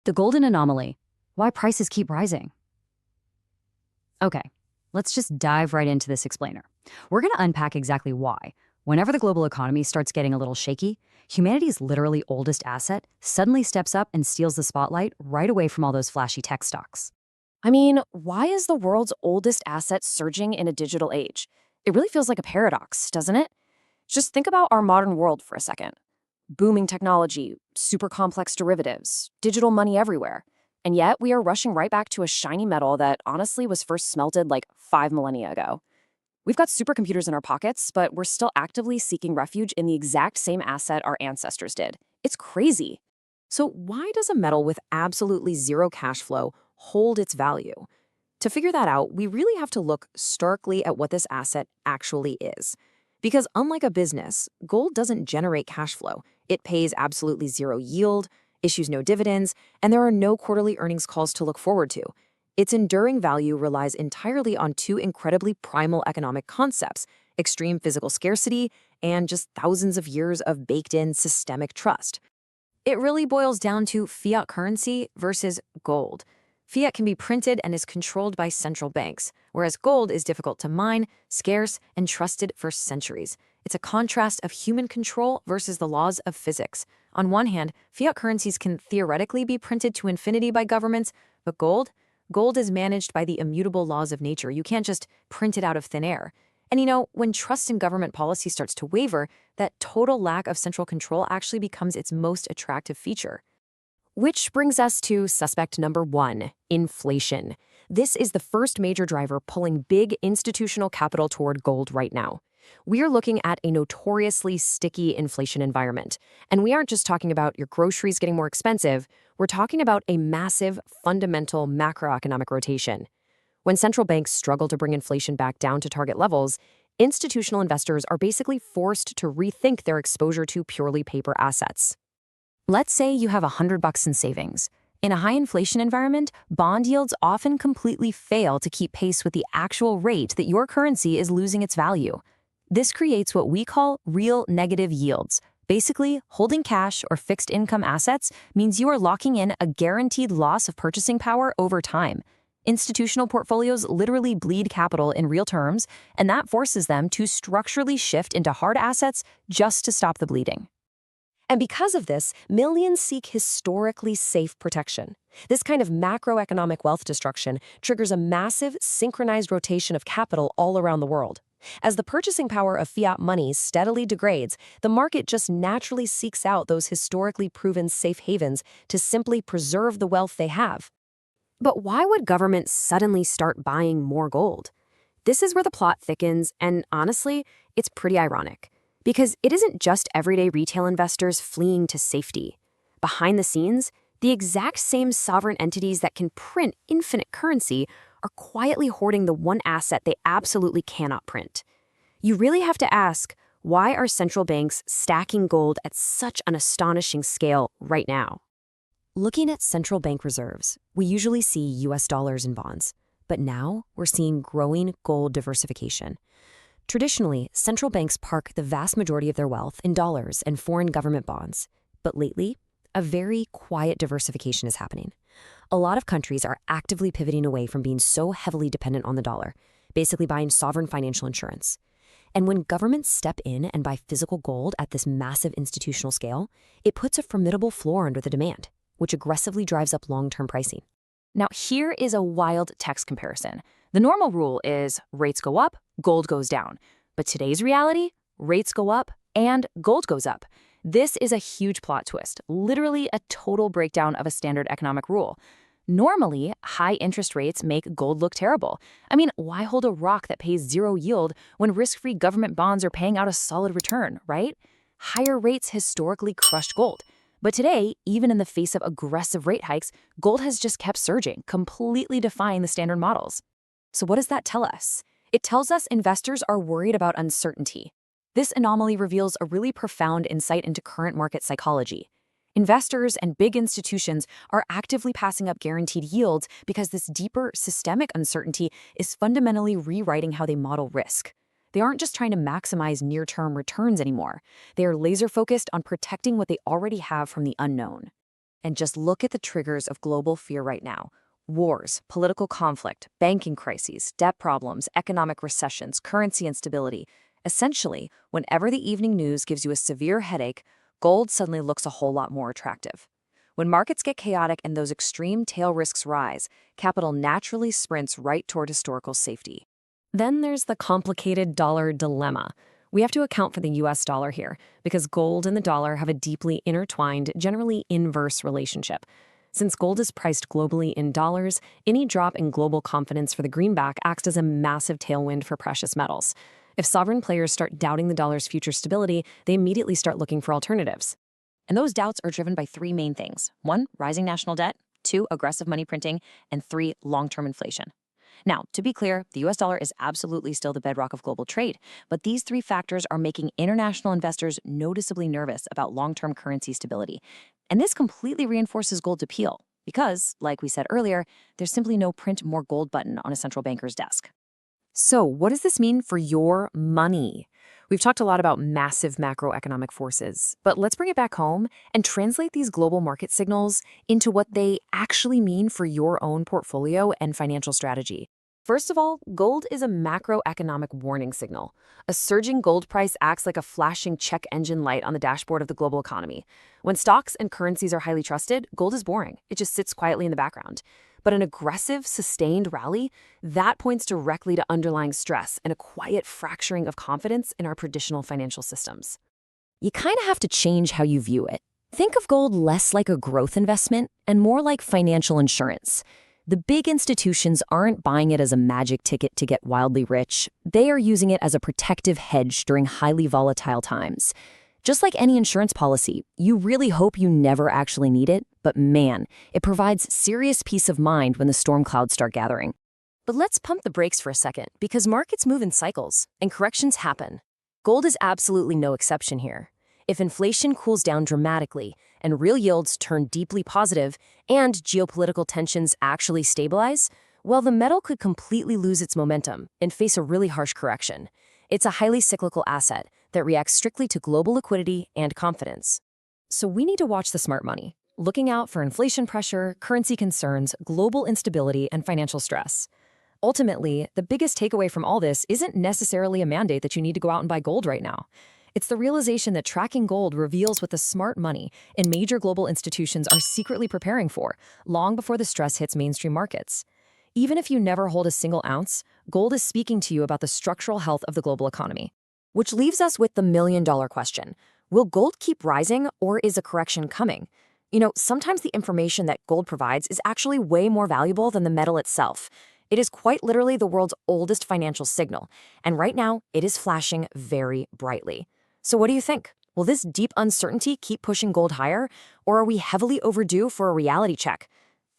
The golden anomaly. Why prices keep rising. Okay, let's just dive right into this explainer. We're going to unpack exactly why. Whenever the global economy starts getting a little shaky, humanity's literally oldest asset suddenly steps up and steals the spotlight right away from all those flashy tech stocks. I mean, why is the world's oldest asset surging in a digital age? It really feels like a paradox, doesn't it? Just think about our modern world for a second. Booming technology, super complex derivatives, digital money everywhere. And yet we are rushing right back to a shiny metal that honestly was first smelted like 5 millennia ago. We've got supercomputers in our pockets, but we're still actively seeking refuge in the exact same asset our ancestors did. It's crazy. So why does a metal with absolutely zero cash flow hold its value? To figure that out, we really have to look starkly at what this asset actually is. Because unlike a business, gold doesn't generate cash flow. It pays absolutely zero yield, issues no dividends, and there are no quarterly earnings calls to look forward to. Its enduring value relies entirely on two incredibly primal economic concepts: extreme physical scarcity and just thousands of years of baked-in systemic trust. It really boils down to fiat currency versus gold. Fiat can be printed and is controlled by central banks, whereas gold is difficult to mine, scarce, and trusted for centuries. It's a contrast of human control versus the laws of physics. On one hand, fiat currencies can theoretically be printed to infinity by governments, but gold is managed by the immutable laws of nature. You can't just print it out of thin air. And when trust in government policy starts to waver, that total lack of central control actually becomes its most attractive feature. Which brings us to suspect number 1, inflation. This is the first major driver pulling big institutional capital toward gold right now. We are looking at a notoriously sticky inflation environment. And we aren't just talking about your groceries getting more expensive. We're talking about a massive, fundamental macroeconomic rotation. When central banks struggle to bring inflation back down to target levels, institutional investors are basically forced to rethink their exposure to purely paper assets. Let's say you have $100 in savings. In a high inflation environment, bond yields often completely fail to keep pace with the actual rate that your currency is losing its value. This creates what we call real negative yields. Basically, holding cash or fixed income assets means you are locking in a guaranteed loss of purchasing power over time. Institutional portfolios literally bleed capital in real terms, and that forces them to structurally shift into hard assets just to stop the bleeding. And because of this, millions seek historically safe protection. This kind of macroeconomic wealth destruction triggers a massive, synchronized rotation of capital all around the world. As the purchasing power of fiat money steadily degrades, the market just naturally seeks out those historically proven safe havens to simply preserve the wealth they have. But why would governments suddenly start buying more gold? This is where the plot thickens, and honestly, it's pretty ironic. Because it isn't just everyday retail investors fleeing to safety. Behind the scenes, the exact same sovereign entities that can print infinite currency are quietly hoarding the one asset they absolutely cannot print. You really have to ask, why are central banks stacking gold at such an astonishing scale right now? Looking at central bank reserves, we usually see US dollars and bonds. But now we're seeing growing gold diversification. Traditionally, central banks park the vast majority of their wealth in dollars and foreign government bonds. But lately, a very quiet diversification is happening. A lot of countries are actively pivoting away from being so heavily dependent on the dollar, basically buying sovereign financial insurance. And when governments step in and buy physical gold at this massive institutional scale, it puts a formidable floor under the demand, which aggressively drives up long-term pricing. Now, here is a wild text comparison. The normal rule is rates go up, gold goes down. But today's reality, rates go up and gold goes up. This is a huge plot twist, literally a total breakdown of a standard economic rule. Normally, high interest rates make gold look terrible. I mean, why hold a rock that pays zero yield when risk-free government bonds are paying out a solid return, right? Higher rates historically crushed gold. But today, even in the face of aggressive rate hikes, gold has just kept surging, completely defying the standard models. So what does that tell us? It tells us investors are worried about uncertainty. This anomaly reveals a really profound insight into current market psychology. Investors and big institutions are actively passing up guaranteed yields because this deeper systemic uncertainty is fundamentally rewriting how they model risk. They aren't just trying to maximize near-term returns anymore. They are laser-focused on protecting what they already have from the unknown. And just look at the triggers of global fear right now. Wars, political conflict, banking crises, debt problems, economic recessions, currency instability. Essentially, whenever the evening news gives you a severe headache, gold suddenly looks a whole lot more attractive. When markets get chaotic and those extreme tail risks rise, capital naturally sprints right toward historical safety. Then there's the complicated dollar dilemma. We have to account for the US dollar here, because gold and the dollar have a deeply intertwined, generally inverse relationship. Since gold is priced globally in dollars, any drop in global confidence for the greenback acts as a massive tailwind for precious metals. If sovereign players start doubting the dollar's future stability, they immediately start looking for alternatives. And those doubts are driven by three main things. 1, rising national debt. 2, aggressive money printing. And 3, long-term inflation. Now, to be clear, the US dollar is absolutely still the bedrock of global trade, but these three factors are making international investors noticeably nervous about long-term currency stability. And this completely reinforces gold's appeal because, like we said earlier, there's simply no print more gold button on a central banker's desk. So, what does this mean for your money? We've talked a lot about massive macroeconomic forces, but let's bring it back home and translate these global market signals into what they actually mean for your own portfolio and financial strategy. First of all, gold is a macroeconomic warning signal. A surging gold price acts like a flashing check engine light on the dashboard of the global economy. When stocks and currencies are highly trusted, gold is boring. It just sits quietly in the background. But an aggressive, sustained rally, that points directly to underlying stress and a quiet fracturing of confidence in our traditional financial systems. You kind of have to change how you view it. Think of gold less like a growth investment and more like financial insurance. The big institutions aren't buying it as a magic ticket to get wildly rich. They are using it as a protective hedge during highly volatile times. Just like any insurance policy, you really hope you never actually need it, but man, it provides serious peace of mind when the storm clouds start gathering. But let's pump the brakes for a second, because markets move in cycles, and corrections happen. Gold is absolutely no exception here. If inflation cools down dramatically, and real yields turn deeply positive, and geopolitical tensions actually stabilize, well, the metal could completely lose its momentum and face a really harsh correction. It's a highly cyclical asset that reacts strictly to global liquidity and confidence. So we need to watch the smart money, looking out for inflation pressure, currency concerns, global instability, and financial stress. Ultimately, the biggest takeaway from all this isn't necessarily a mandate that you need to go out and buy gold right now. It's the realization that tracking gold reveals what the smart money and major global institutions are secretly preparing for, long before the stress hits mainstream markets. Even if you never hold a single ounce, gold is speaking to you about the structural health of the global economy. Which leaves us with the million-dollar question. Will gold keep rising, or is a correction coming? Sometimes the information that gold provides is actually way more valuable than the metal itself. It is quite literally the world's oldest financial signal, and right now, it is flashing very brightly. So what do you think? Will this deep uncertainty keep pushing gold higher, or are we heavily overdue for a reality check?